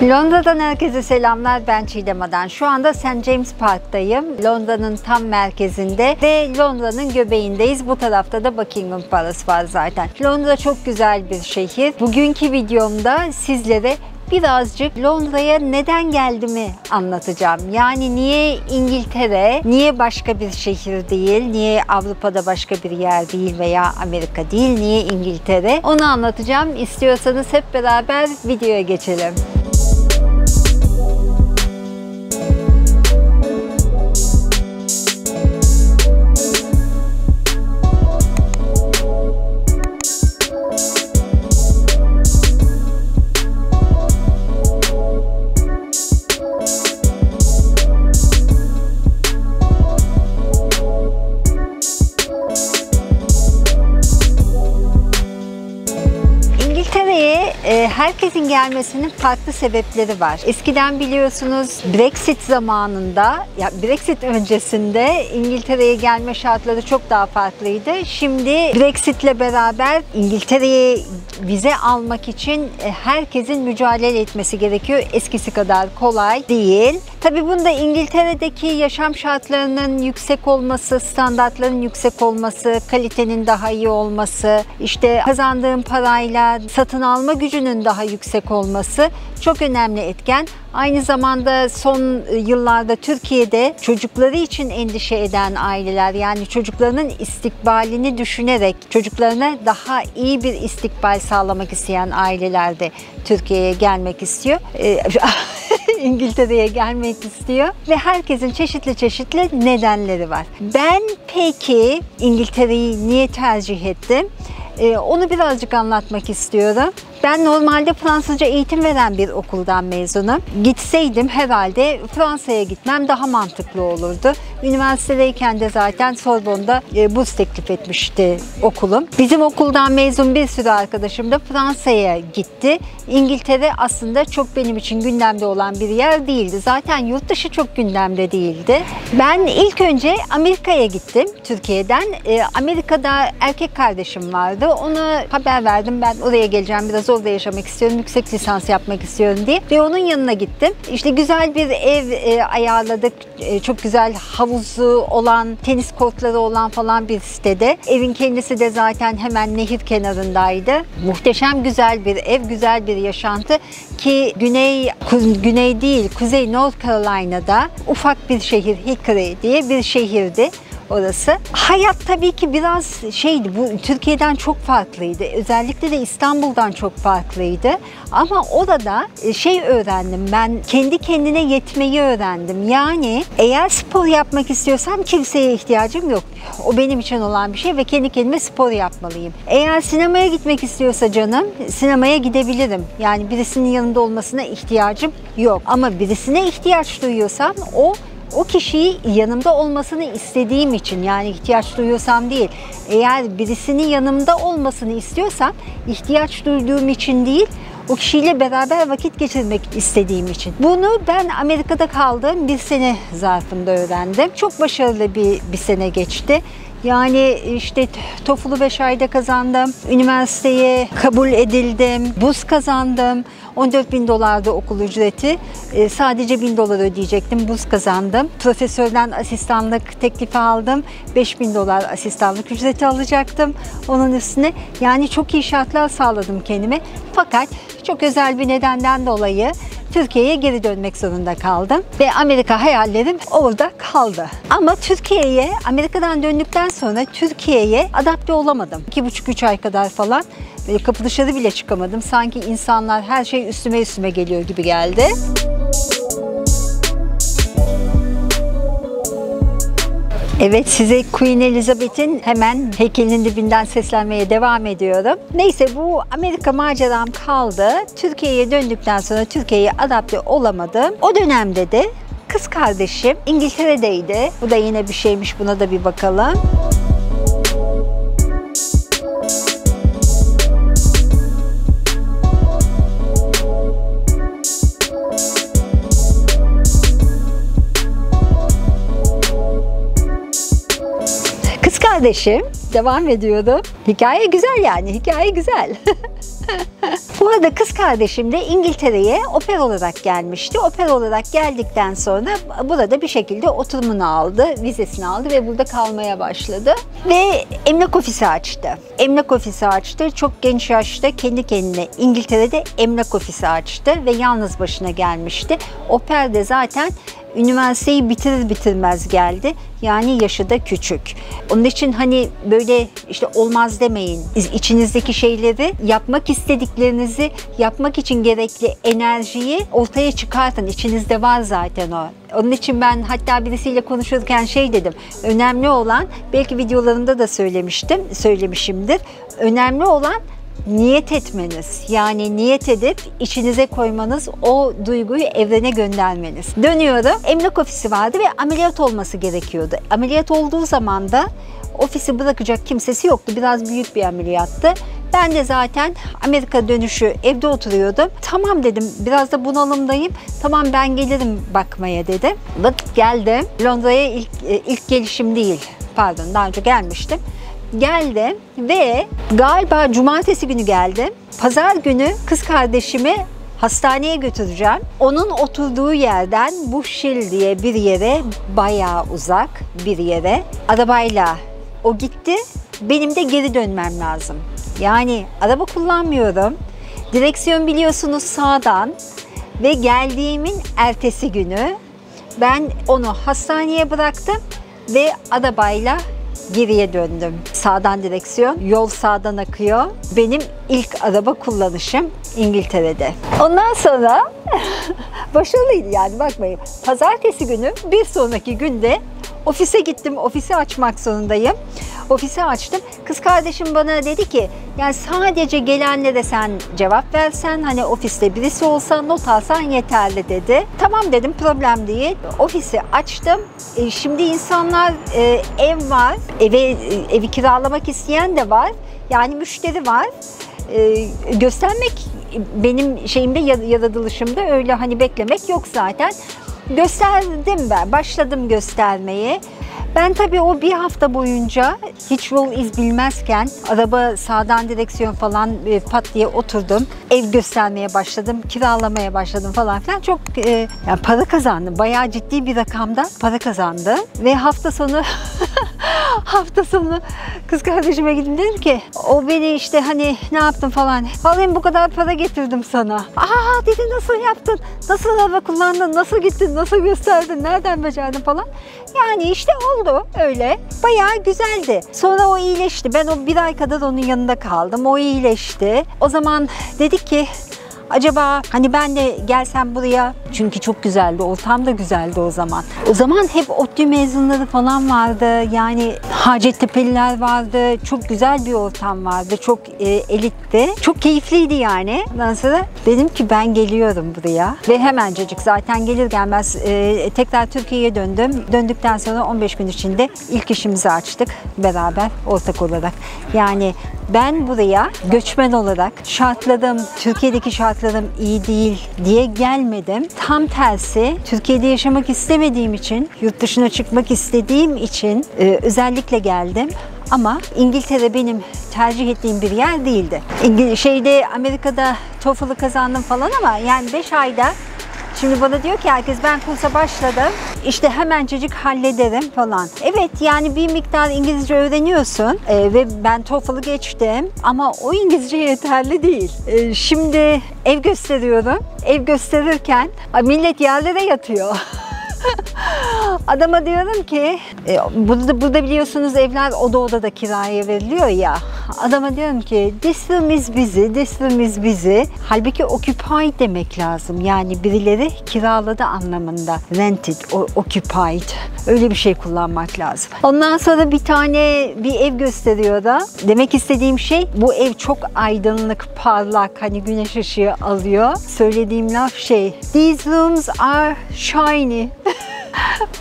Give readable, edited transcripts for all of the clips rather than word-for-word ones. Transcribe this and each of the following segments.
Londra'dan herkese selamlar, ben Çiğdem Adan. Şu anda St. James Park'tayım. Londra'nın tam merkezinde ve Londra'nın göbeğindeyiz. Bu tarafta da Buckingham Palace var zaten. Londra çok güzel bir şehir. Bugünkü videomda sizlere birazcık Londra'ya neden geldiğimi anlatacağım. Yani niye İngiltere, niye başka bir şehir değil, niye Avrupa'da başka bir yer değil veya Amerika değil, niye İngiltere? Onu anlatacağım. İstiyorsanız hep beraber videoya geçelim. Herkesin gelmesinin farklı sebepleri var. Eskiden biliyorsunuz Brexit zamanında, ya Brexit öncesinde İngiltere'ye gelme şartları çok daha farklıydı. Şimdi Brexit'le beraber İngiltere'ye vize almak için herkesin mücadele etmesi gerekiyor. Eskisi kadar kolay değil. Tabii bunda İngiltere'deki yaşam şartlarının yüksek olması, standartların yüksek olması, kalitenin daha iyi olması, işte kazandığım parayla satın alma gücünün daha yüksek olması çok önemli etken. Aynı zamanda son yıllarda Türkiye'de çocukları için endişe eden aileler, yani çocuklarının istikbalini düşünerek çocuklarına daha iyi bir istikbal sağlamak isteyen aileler de Türkiye'ye gelmek istiyor. İngiltere'ye gelmek istiyor ve herkesin çeşitli nedenleri var. Ben peki İngiltere'yi niye tercih ettim? Onu birazcık anlatmak istiyorum. Ben normalde Fransızca eğitim veren bir okuldan mezunum. Gitseydim herhalde Fransa'ya gitmem daha mantıklı olurdu. Üniversitedeyken de zaten Sorbonne'da burs teklif etmişti okulum. Bizim okuldan mezun bir sürü arkadaşım da Fransa'ya gitti. İngiltere aslında çok benim için gündemde olan bir yer değildi. Zaten yurt dışı çok gündemde değildi. Ben ilk önce Amerika'ya gittim Türkiye'den. Amerika'da erkek kardeşim vardı. Ona haber verdim, ben oraya geleceğim, biraz orada yaşamak istiyorum, yüksek lisans yapmak istiyorum diye. Ve onun yanına gittim. İşte güzel bir ev ayarladık. Çok güzel havuzu olan, tenis kortları olan falan bir sitede. Evin kendisi de zaten hemen nehir kenarındaydı. Muhteşem güzel bir ev, güzel bir yaşantı ki güney değil, kuzey North Carolina'da ufak bir şehir, Hickory diye bir şehirdi orası. Hayat tabii ki biraz şeydi, bu Türkiye'den çok farklıydı. Özellikle de İstanbul'dan çok farklıydı. Ama orada öğrendim, ben kendi kendine yetmeyi öğrendim. Yani eğer spor yapmak istiyorsam kimseye ihtiyacım yok. O benim için olan bir şey ve kendi kendime spor yapmalıyım. Eğer sinemaya gitmek istiyorsa canım, sinemaya gidebilirim. Yani birisinin yanında olmasına ihtiyacım yok. Ama birisine ihtiyaç duyuyorsam o kişiyi yanımda olmasını istediğim için, yani ihtiyaç duyuyorsam değil, eğer birisinin yanımda olmasını istiyorsam ihtiyaç duyduğum için değil, o kişiyle beraber vakit geçirmek istediğim için. Bunu ben Amerika'da kaldığım bir sene zarfında öğrendim. Çok başarılı bir sene geçti. Yani işte TOEFL'u 5 ayda kazandım, üniversiteye kabul edildim, burs kazandım. $14.000 okul ücreti. Sadece $1.000 ödeyecektim. Burs kazandım. Profesörden asistanlık teklifi aldım. $5.000 asistanlık ücreti alacaktım onun üstüne. Yani çok iyi şartlar sağladım kendime. Fakat çok özel bir nedenden dolayı Türkiye'ye geri dönmek zorunda kaldım ve Amerika hayallerim orada kaldı. Ama Amerika'dan döndükten sonra Türkiye'ye adapte olamadım. 2,5-3 ay kadar falan kapı dışarı bile çıkamadım. Sanki insanlar, her şey üstüme geliyor gibi geldi. Evet, size Queen Elizabeth'in hemen heykelinin dibinden seslenmeye devam ediyorum. Neyse, bu Amerika maceram kaldı. Türkiye'ye döndükten sonra Türkiye'ye adapte olamadım. O dönemde de kız kardeşim İngiltere'deydi. Bu da yine bir şeymiş, buna da bir bakalım. kardeşim. Devam ediyordu. Hikaye güzel yani. Hikaye güzel. Bu arada kız kardeşim de İngiltere'ye oper olarak gelmişti. Oper olarak geldikten sonra burada bir şekilde oturumunu aldı, vizesini aldı ve burada kalmaya başladı. Ve emlak ofisi açtı. Emlak ofisi açtı. Çok genç yaşta kendi kendine İngiltere'de emlak ofisi açtı ve yalnız başına gelmişti. Oper de zaten üniversiteyi bitirir bitirmez geldi. Yani yaşı da küçük. Onun için hani böyle işte olmaz demeyin. İçinizdeki şeyleri, yapmak istediklerinizi yapmak için gerekli enerjiyi ortaya çıkartın. İçinizde var zaten o. Onun için ben hatta birisiyle konuşurken şey dedim. Önemli olan, belki videolarımda da söylemişimdir. Önemli olan niyet etmeniz. Yani niyet edip içinize koymanız, o duyguyu evrene göndermeniz. Dönüyorum. Emlak ofisi vardı ve ameliyat olması gerekiyordu. Ameliyat olduğu zaman da ofisi bırakacak kimsesi yoktu. Biraz büyük bir ameliyattı. Ben de zaten Amerika dönüşü evde oturuyordum. Tamam dedim, biraz da bunalımdayım. Tamam ben gelirim bakmaya dedim. Geldim. Londra'ya ilk gelişim değil. Pardon, daha önce gelmiştim. Geldim ve galiba cumartesi günü geldim. Pazar günü kız kardeşimi hastaneye götüreceğim. Onun oturduğu yerden Bushhill diye bir yere, bayağı uzak bir yere arabayla o gitti. Benim de geri dönmem lazım. Yani araba kullanmıyorum. Direksiyon biliyorsunuz sağdan ve geldiğimin ertesi günü ben onu hastaneye bıraktım ve arabayla geriye döndüm. Sağdan direksiyon, yol sağdan akıyor. Benim ilk araba kullanışım İngiltere'de. Ondan sonra başarılıydı yani, bakmayın. Pazartesi günü bir sonraki günde ofise gittim. Ofisi açmak zorundayım. Ofisi açtım. Kız kardeşim bana dedi ki yani sadece gelenlere sen cevap versen, hani ofiste birisi olsa not alsan yeterli dedi. Tamam dedim, problem değil. Ofisi açtım. Şimdi insanlar ev var. Evi kiralamak isteyen de var. Yani müşteri var. Göstermek benim şeyimde, yaratılışımda öyle hani beklemek yok zaten. Gösterdim ben. Başladım göstermeye. Ben tabii o bir hafta boyunca hiç yol iz bilmezken araba sağdan direksiyon falan pat diye oturdum. Ev göstermeye başladım, kiralamaya başladım falan filan. Çok yani para kazandım. Bayağı ciddi bir rakamda para kazandım. Ve hafta sonu kız kardeşime gittim, dedim ki o beni işte hani ne yaptın falan. Alayım, bu kadar para getirdim sana. Aa dedi, nasıl yaptın? Nasıl araba kullandın? Nasıl gittin? Nasıl gösterdin? Nereden becerdin falan. Yani işte oldu öyle. Bayağı güzeldi. Sonra o iyileşti. Ben o bir ay kadar onun yanında kaldım. O iyileşti. O zaman dedik ki acaba hani ben de gelsem buraya, çünkü çok güzeldi, ortam da güzeldi o zaman. O zaman hep ODTÜ mezunları falan vardı, yani Hacettepe'liler vardı, çok güzel bir ortam vardı, çok elitti, çok keyifliydi yani. Ondan sonra dedim ki ben geliyorum buraya ve hemencecik zaten gelir gelmez tekrar Türkiye'ye döndüm. Döndükten sonra 15 gün içinde ilk işimizi açtık beraber, ortak olarak. Yani ben buraya göçmen olarak Türkiye'deki şartlarım iyi değil diye gelmedim. Tam tersi, Türkiye'de yaşamak istemediğim için, yurt dışına çıkmak istediğim için özellikle geldim. Ama İngiltere benim tercih ettiğim bir yer değildi. Amerika'da TOEFL'ı kazandım falan ama yani 5 ayda, şimdi bana diyor ki herkes ben kursa başladım, işte hemencecik hallederim falan. Evet, yani bir miktar İngilizce öğreniyorsun ve ben TOEFL'ı geçtim ama o İngilizce yeterli değil. Şimdi ev gösteriyorum. Ev gösterirken millet yerlere yatıyor. Adama diyorum ki burada biliyorsunuz evler oda da kiraya veriliyor ya. Adama diyorum ki this room is busy. Halbuki occupied demek lazım. Yani birileri kiraladı anlamında. Rented, occupied. Öyle bir şey kullanmak lazım. Ondan sonra bir ev gösteriyor da. Demek istediğim şey, bu ev çok aydınlık, parlak, hani güneş ışığı alıyor. Söylediğim laf these rooms are shiny.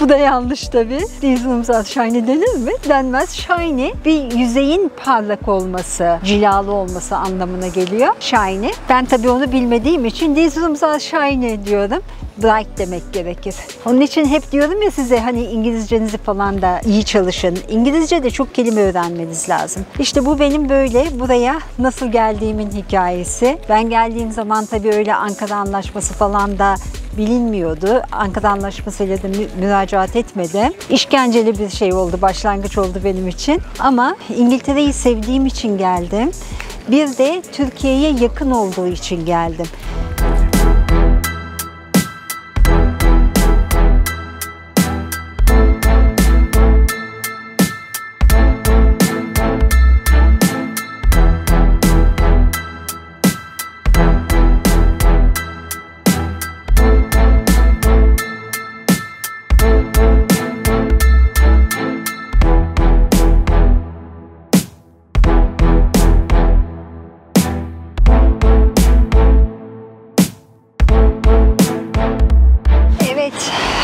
Bu da yanlış tabii. These rooms are shiny denir mi? Denmez. Shiny bir yüzeyin parlak olması, cilalı olması anlamına geliyor. Shiny. Ben tabii onu bilmediğim için these rooms are shiny diyorum. Bright demek gerekir. Onun için hep diyorum ya size hani İngilizcenizi falan da iyi çalışın. İngilizce de çok kelime öğrenmeniz lazım. İşte bu benim böyle buraya nasıl geldiğimin hikayesi. Ben geldiğim zaman tabii öyle Ankara Anlaşması falan da bilinmiyordu. Ankara Anlaşması'yla da müracaat etmedim. İşkenceli bir şey oldu, başlangıç oldu benim için. Ama İngiltere'yi sevdiğim için geldim. Bir de Türkiye'ye yakın olduğu için geldim.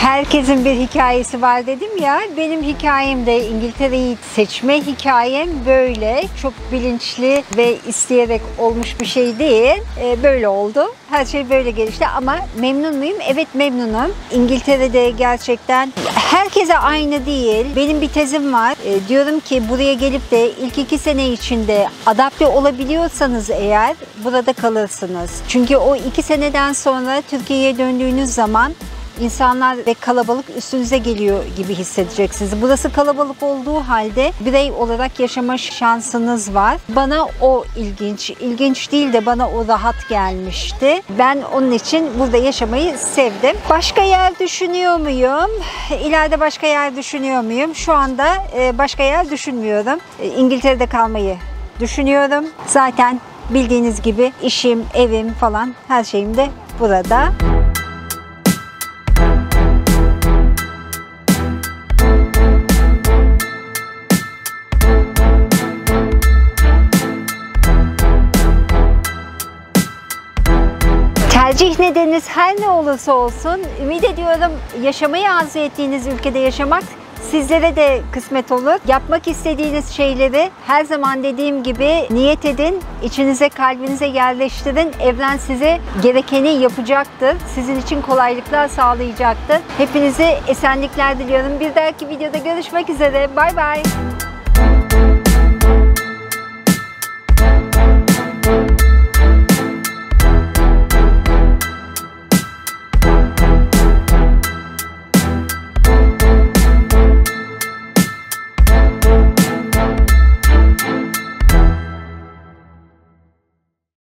Herkesin bir hikayesi var dedim ya, benim hikayem de İngiltere'yi seçme hikayem böyle. Çok bilinçli ve isteyerek olmuş bir şey değil. Böyle oldu. Her şey böyle gelişti ama memnun muyum? Evet memnunum. İngiltere'de gerçekten herkese aynı değil. Benim bir tezim var. Diyorum ki buraya gelip de ilk 2 sene içinde adapte olabiliyorsanız eğer burada kalırsınız. Çünkü o 2 seneden sonra Türkiye'ye döndüğünüz zaman İnsanlar ve kalabalık üstünüze geliyor gibi hissedeceksiniz. Burası kalabalık olduğu halde birey olarak yaşama şansınız var. Bana o ilginç. İlginç değil de bana o rahat gelmişti. Ben onun için burada yaşamayı sevdim. Başka yer düşünüyor muyum? İleride başka yer düşünüyor muyum? Şu anda başka yer düşünmüyorum. İngiltere'de kalmayı düşünüyorum. Zaten bildiğiniz gibi işim, evim falan her şeyim de burada. Tercih nedeniniz her ne olursa olsun, ümit ediyorum yaşamayı arzu ettiğiniz ülkede yaşamak sizlere de kısmet olur. Yapmak istediğiniz şeyleri her zaman dediğim gibi niyet edin, içinize, kalbinize yerleştirin. Evren size gerekeni yapacaktır. Sizin için kolaylıklar sağlayacaktır. Hepinize esenlikler diliyorum. Bir dahaki videoda görüşmek üzere. Bay bay.